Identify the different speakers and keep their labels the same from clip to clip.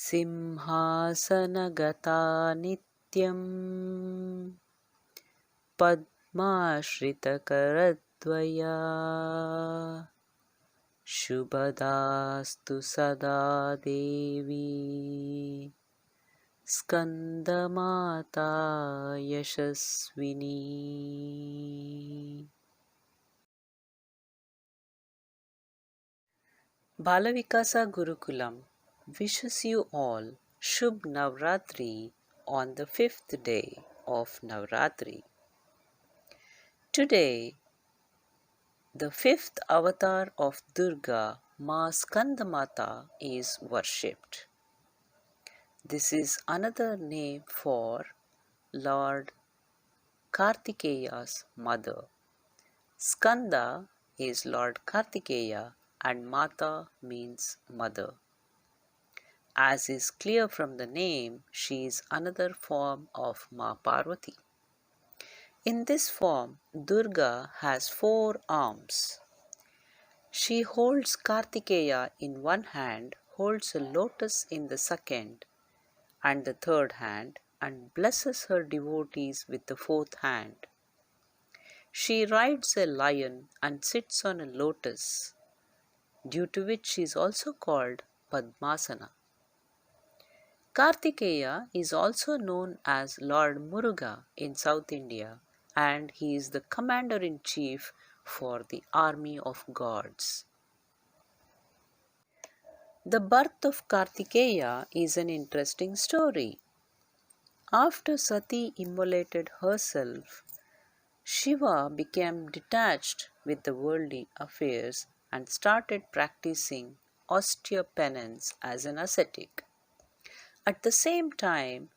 Speaker 1: सिंहासनगता नित्यं पद्माश्रितकरद्वया शुभदास्तु सदा देवी स्कन्दमाता यशस्विनी. Balavikasa Gurukulam wishes you all Shubh Navratri on the 5th day of Navaratri. Today, the 5th avatar of Durga, Maa Skandamata, is worshipped. This is another name for Lord Karthikeya's mother. Skanda is Lord Karthikeya and Mata means mother. As is clear from the name, she is another form of Maa Parvati. In this form, Durga has 4 arms. She holds Karthikeya in one hand, holds a lotus in the second and the third hand, and blesses her devotees with the fourth hand. She rides a lion and sits on a lotus, due to which she is also called Padmasana. Karthikeya is also known as Lord Muruga in South India, and he is the commander-in-chief for the army of gods. The birth of Karthikeya is an interesting story. After Sati immolated herself, Shiva became detached with the worldly affairs and started practicing austere penance as an ascetic. At the same time,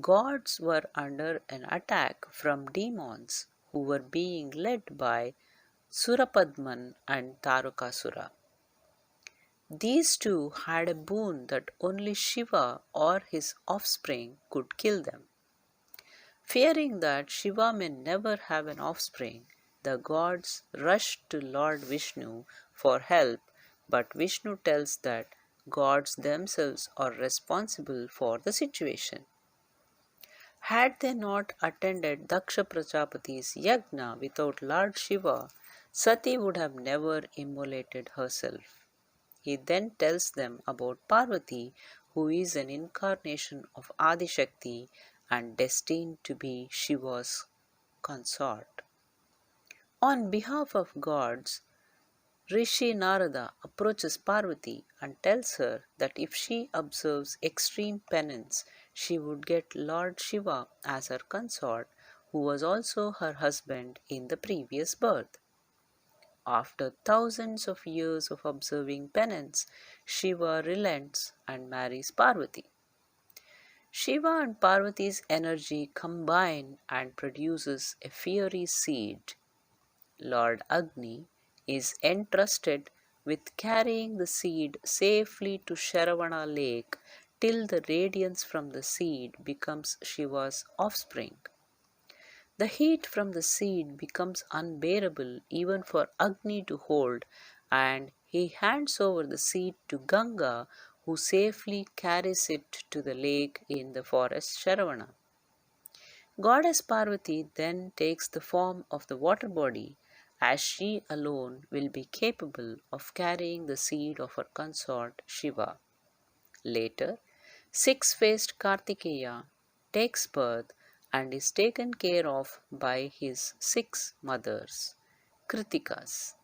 Speaker 1: gods were under an attack from demons who were being led by Surapadman and Tarukasura. These two had a boon that only Shiva or his offspring could kill them. Fearing that Shiva may never have an offspring, the gods rushed to Lord Vishnu for help, but Vishnu tells that gods themselves are responsible for the situation. Had they not attended Daksha Prajapati's yajna without Lord Shiva, Sati would have never immolated herself. He then tells them about Parvati, who is an incarnation of Adishakti and destined to be Shiva's consort. On behalf of gods, Rishi Narada approaches Parvati and tells her that if she observes extreme penance, she would get Lord Shiva as her consort, who was also her husband in the previous birth. After thousands of years of observing penance, Shiva relents and marries Parvati. Shiva and Parvati's energy combine and produces a fiery seed. Lord Agni is entrusted with carrying the seed safely to Sharavana lake till the radiance from the seed becomes Shiva's offspring. The heat from the seed becomes unbearable even for Agni to hold, and he hands over the seed to Ganga, who safely carries it to the lake in the forest Sharavana. Goddess Parvati then takes the form of the water body, as she alone will be capable of carrying the seed of her consort Shiva. Later, six-faced Karthikeya takes birth and is taken care of by his 6 mothers, Kritikas.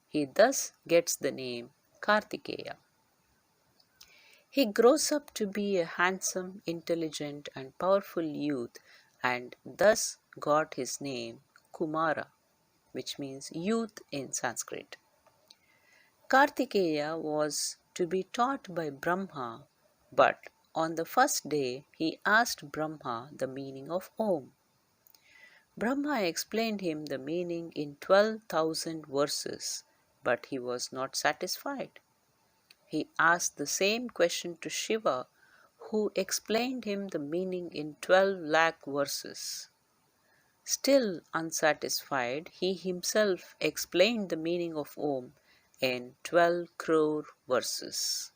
Speaker 1: He thus gets the name Karthikeya. He grows up to be a handsome, intelligent, and powerful youth, and thus got his name Kumara, which means youth in Sanskrit. Karthikeya was to be taught by Brahma, but on the first day he asked Brahma the meaning of Om. Brahma explained him the meaning in 12,000 verses, but he was not satisfied. He asked the same question to Shiva, who explained him the meaning in 12 lakh verses. Still unsatisfied, he himself explained the meaning of Om in 12 crore verses.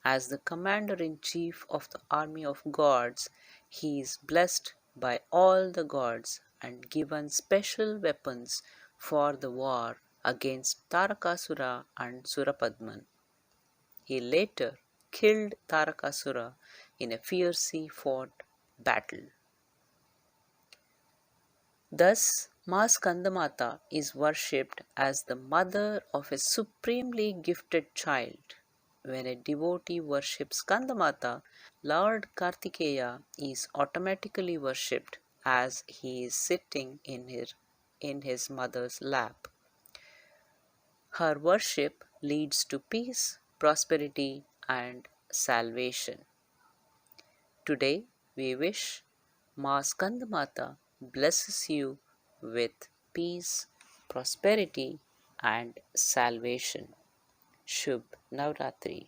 Speaker 1: As the commander-in-chief of the army of gods, he is blessed by all the gods and given special weapons for the war against Tarakasura and Surapadman. He later killed Tarakasura in a fiercely fought battle. Thus, Maa Skandamata is worshipped as the mother of a supremely gifted child. When a devotee worships Skandamata, Lord Karthikeya is automatically worshipped as he is sitting in his mother's lap. Her worship leads to peace, prosperity, and salvation. Today, we wish Maa Skandamata blesses you with peace, prosperity, and salvation. Shubh Navratri.